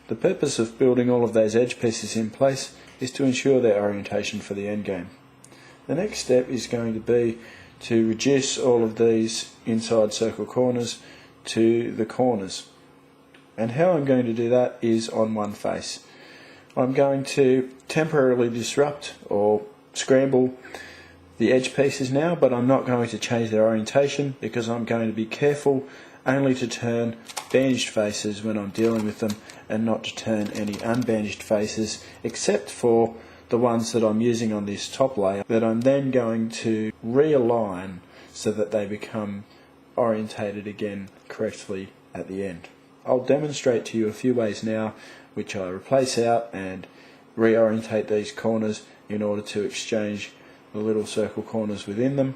The purpose of building all of those edge pieces in place is to ensure their orientation for the end game. The next step is going to be to reduce all of these inside circle corners to the corners. And how I'm going to do that is on one face. I'm going to temporarily disrupt or scramble the edge pieces now, but I'm not going to change their orientation because I'm going to be careful only to turn bandaged faces when I'm dealing with them and not to turn any unbandaged faces, except for the ones that I'm using on this top layer that I'm then going to realign so that they become orientated again correctly at the end. I'll demonstrate to you a few ways now which I replace out and reorientate these corners in order to exchange the little circle corners within them.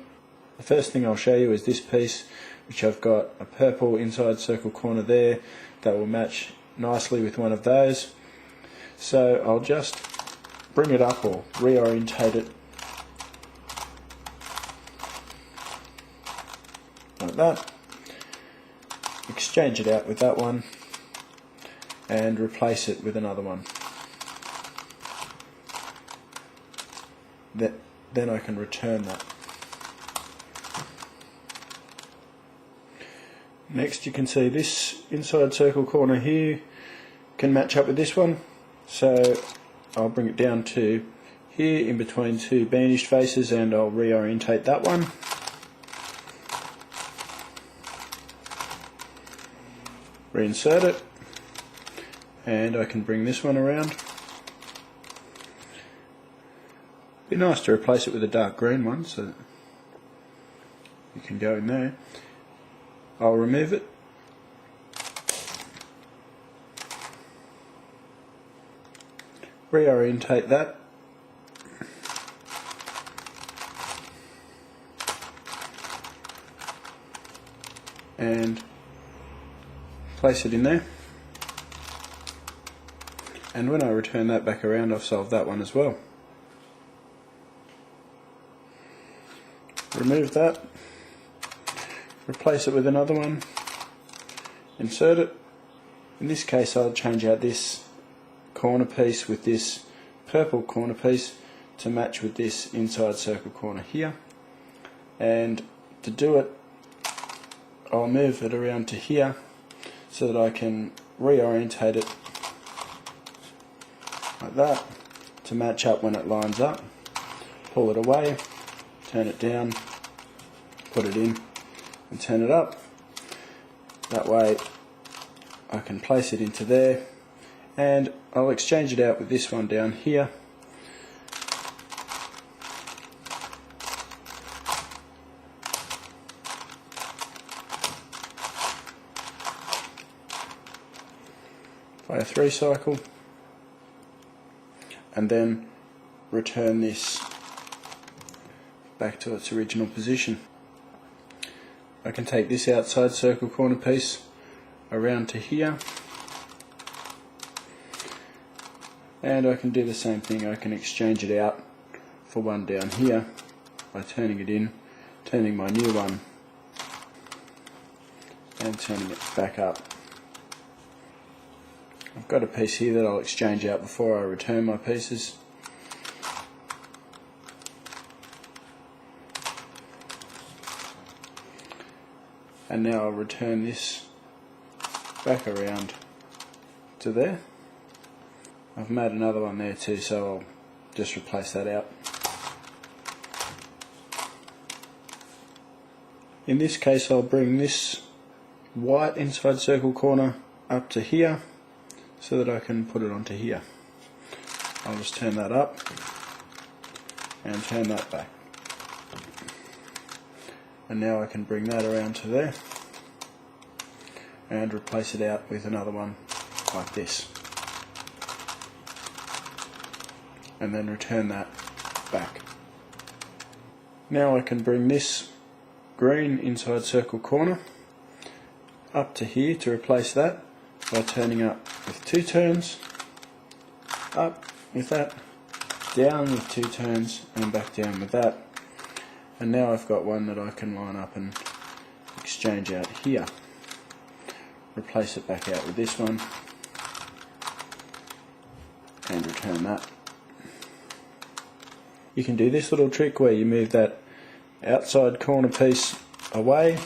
The first thing I'll show you is this piece, which I've got a purple inside circle corner there that will match nicely with one of those. So I'll just bring it up or reorientate it like that, exchange it out with that one and replace it with another one. Then I can return that. Next you can see this inside circle corner here can match up with this one, so I'll bring it down to here in between two bandaged faces and I'll reorientate that one. Reinsert it, and I can bring this one around. Be nice to replace it with a dark green one so that you can go in there. I'll remove it, reorientate that, and place it in there. And when I return that back around, I've solved that one as well. Remove that, replace it with another one, insert it. In this case I'll change out this corner piece with this purple corner piece to match with this inside circle corner here, and to do it I'll move it around to here so that I can reorientate it like that to match up when it lines up. Pull it away, turn it down, put it in and turn it up. That way I can place it into there, and I'll exchange it out with this one down here. By a 3 cycle, and then return this back to its original position. I can take this outside circle corner piece around to here, and I can do the same thing. I can exchange it out for one down here by turning it in, turning my new one and turning it back up. I've got a piece here that I'll exchange out before I return my pieces. And now I'll return this back around to there. I've made another one there too, so I'll just replace that out. In this case I'll bring this white inside circle corner up to here so that I can put it onto here. I'll just turn that up and turn that back. And now I can bring that around to there and replace it out with another one like this, and then return that back. Now I can bring this green inside circle corner up to here to replace that by turning up with 2 turns, up with that, down with 2 turns and back down with that. And now I've got one that I can line up and exchange out here. Replace it back out with this one, and return that. You can do this little trick where you move that outside corner piece away,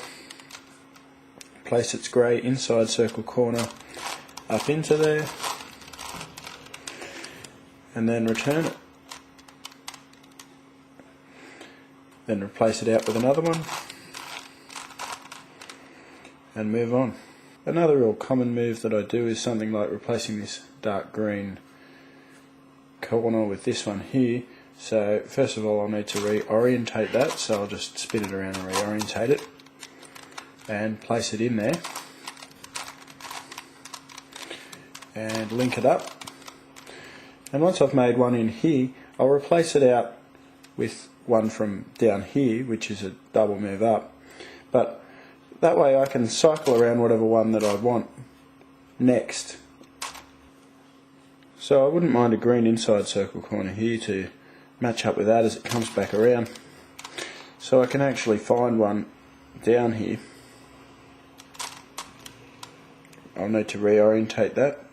place its grey inside circle corner up into there, and then return it. Then replace it out with another one and move on. Another real common move that I do is something like replacing this dark green corner with this one here. So first of all I'll need to reorientate that, so I'll just spin it around and reorientate it and place it in there and link it up. And once I've made one in here, I'll replace it out with one from down here, which is a double move up, but that way I can cycle around whatever one that I want next. So I wouldn't mind a green inside circle corner here to match up with that as it comes back around. So I can actually find one down here. I'll need to reorientate that.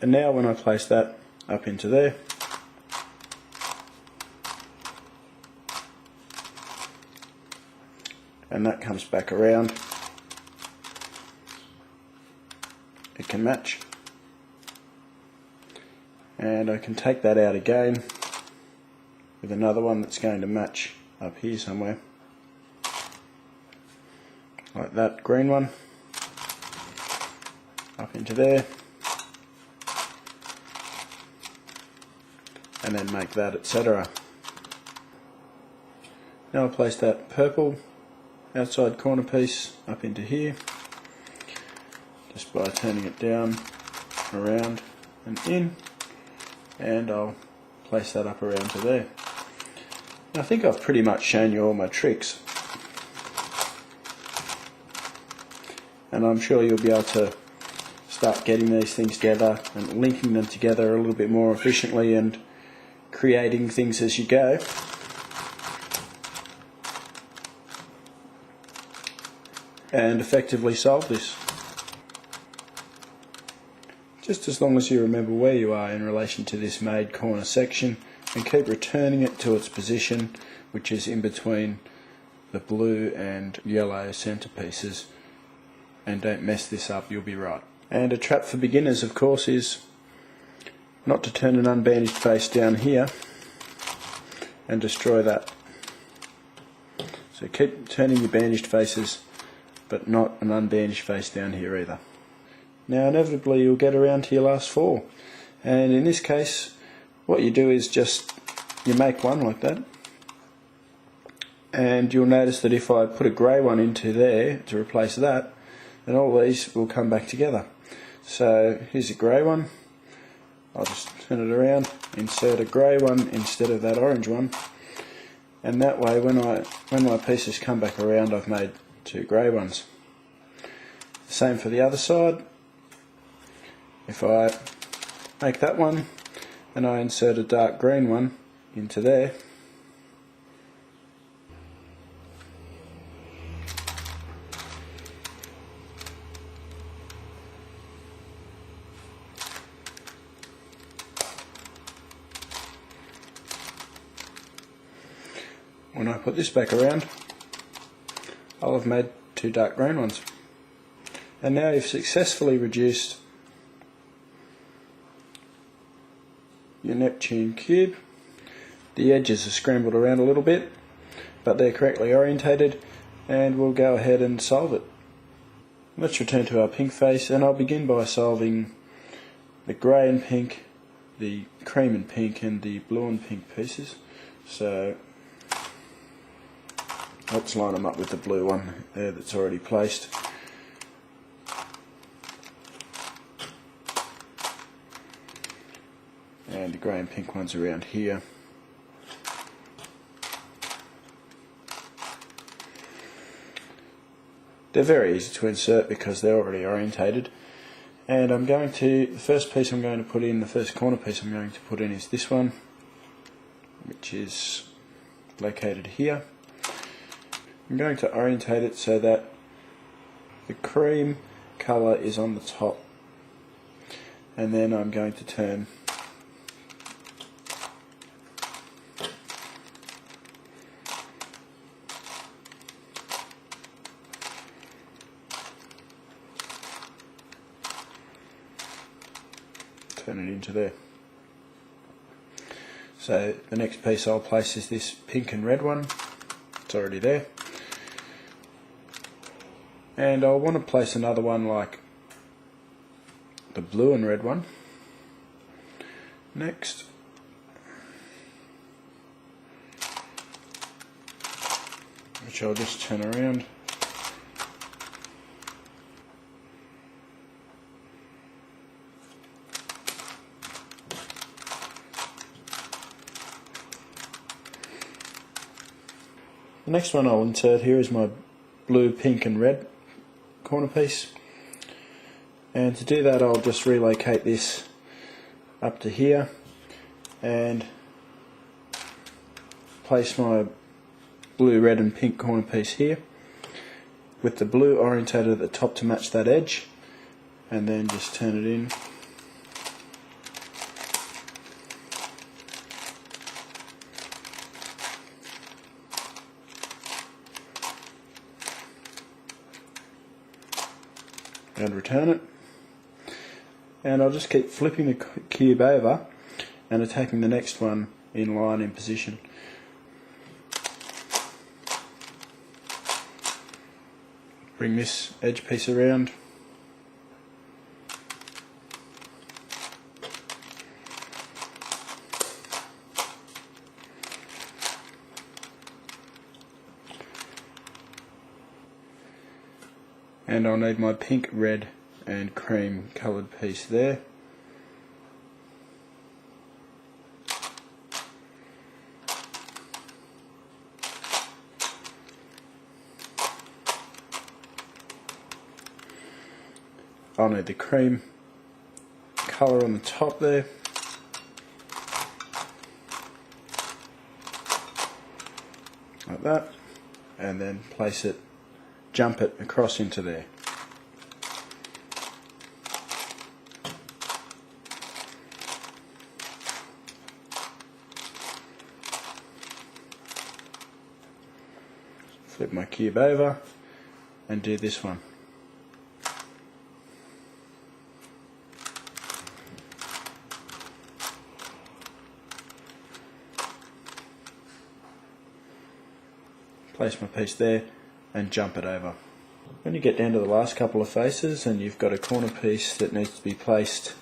And now when I place that up into there, and that comes back around, it can match. And I can take that out again with another one that's going to match up here somewhere, like that green one, up into there, and then make that, etc. Now I'll place that purple outside corner piece up into here just by turning it down, around and in, and I'll place that up around to there. Now, I think I've pretty much shown you all my tricks, and I'm sure you'll be able to start getting these things together and linking them together a little bit more efficiently and creating things as you go. And effectively solve this. Just as long as you remember where you are in relation to this made corner section and keep returning it to its position, which is in between the blue and yellow centerpieces, and don't mess this up, you'll be right. And a trap for beginners, of course, is not to turn an unbandaged face down here and destroy that. So keep turning your bandaged faces, but not an unbandaged face down here either. Now inevitably you'll get around to your last four, and in this case what you do is just you make one like that, and you'll notice that if I put a grey one into there to replace that, then all these will come back together. So here's a grey one, I'll just turn it around, insert a grey one instead of that orange one, and that way when my pieces come back around I've made two grey ones. Same for the other side. If I make that one and I insert a dark green one into there, when I put this back around, I'll have made two dark green ones. And now you've successfully reduced your Neptune cube. The edges are scrambled around a little bit, but they're correctly orientated, and we'll go ahead and solve it. Let's return to our pink face, and I'll begin by solving the grey and pink, the cream and pink, and the blue and pink pieces. So let's line them up with the blue one there that's already placed. And the grey and pink ones around here. They're very easy to insert because they're already orientated. And the first piece I'm going to put in, the first corner piece I'm going to put in is this one, which is located here. I'm going to orientate it so that the cream colour is on the top, and then I'm going to turn it into there. So the next piece I'll place is this pink and red one. It's already there. And I'll want to place another one like the blue and red one. Next. Which I'll just turn around. The next one I'll insert here is my blue, pink and red corner piece, and to do that I'll just relocate this up to here and place my blue, red and pink corner piece here with the blue orientated at the top to match that edge, and then just turn it in. And return it, and I'll just keep flipping the cube over and attacking the next one in line in position. Bring this edge piece around, and I'll need my pink, red and cream coloured piece there. I'll need the cream colour on the top there. Like that, and then place it, jump it across into there. Flip my cube over and do this one. Place my piece there and jump it over. When you get down to the last couple of faces and you've got a corner piece that needs to be placed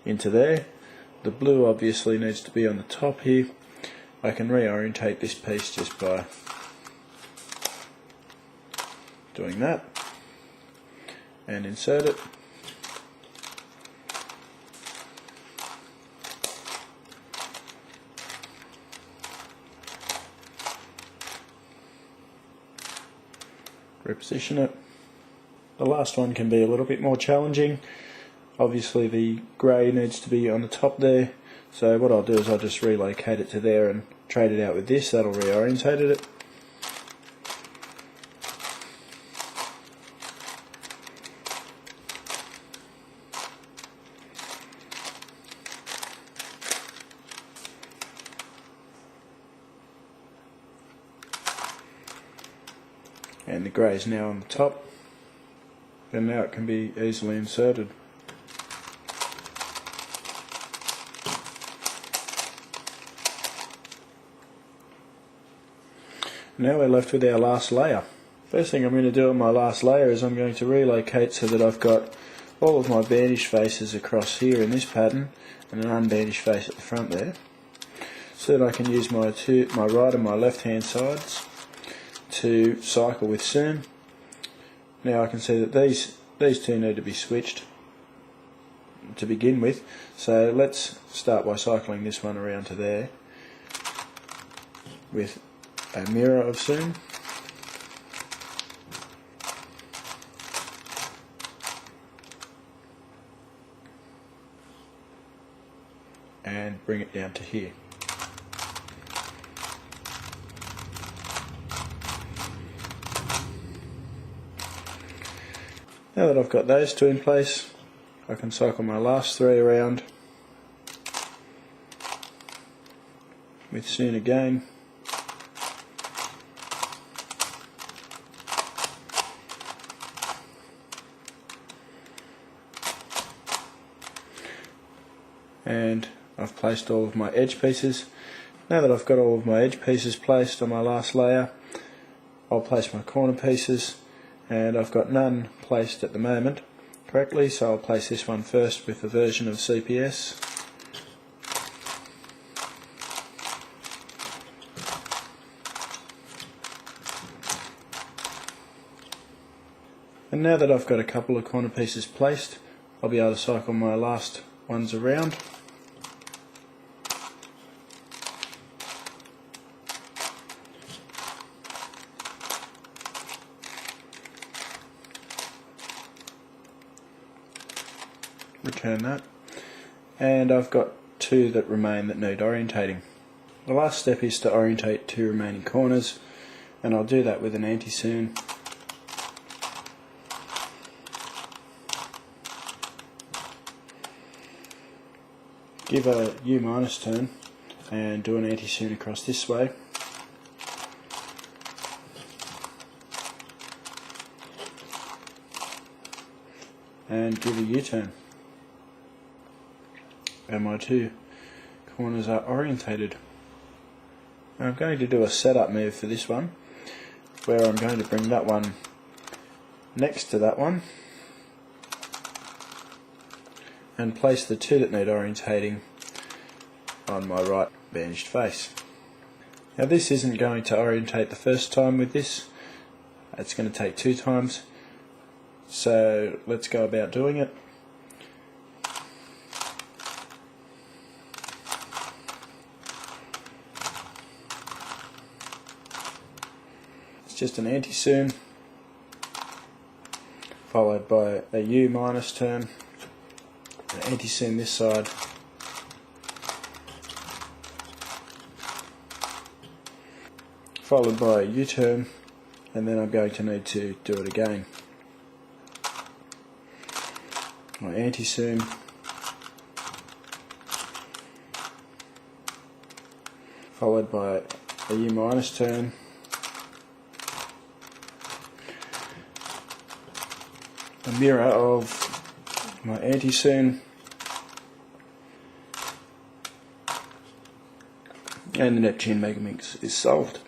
into there, the blue obviously needs to be on the top here. I can reorientate this piece just by doing that and insert it. Reposition it. The last one can be a little bit more challenging. Obviously the grey needs to be on the top there, so what I'll do is I'll just relocate it to there and trade it out with this. That'll reorientate it. And the grey is now on the top, and now it can be easily inserted. Now we're left with our last layer. First thing I'm going to do on my last layer is I'm going to relocate so that I've got all of my bandaged faces across here in this pattern and an unbandaged face at the front there, so that I can use my right and my left hand sides to cycle with seam. Now I can see that these two need to be switched to begin with, so let's start by cycling this one around to there with a mirror of seam. And bring it down to here. Now that I've got those two in place, I can cycle my last 3 around with soon again. And I've placed all of my edge pieces. Now that I've got all of my edge pieces placed on my last layer, I'll place my corner pieces, and I've got none placed at the moment correctly, so I'll place this one first with a version of CPS. And now that I've got a couple of corner pieces placed, I'll be able to cycle my last ones around. Return that, and I've got 2 that remain that need orientating. The last step is to orientate 2 remaining corners, and I'll do that with an anti-soon. Give a U- turn and do an anti-soon across this way. And give a U-turn. And my 2 corners are orientated. Now I'm going to do a setup move for this one, where I'm going to bring that one next to that one and place the 2 that need orientating on my right bandaged face. Now this isn't going to orientate the first time with this, it's going to take 2 times, so let's go about doing it. It's just an anti-soon followed by a U- turn, an anti-soon this side, followed by a U-turn, and then I'm going to need to do it again. My anti-soon, followed by a U- turn, a mirror of my anti-soon, and the Neptune Megaminx is solved.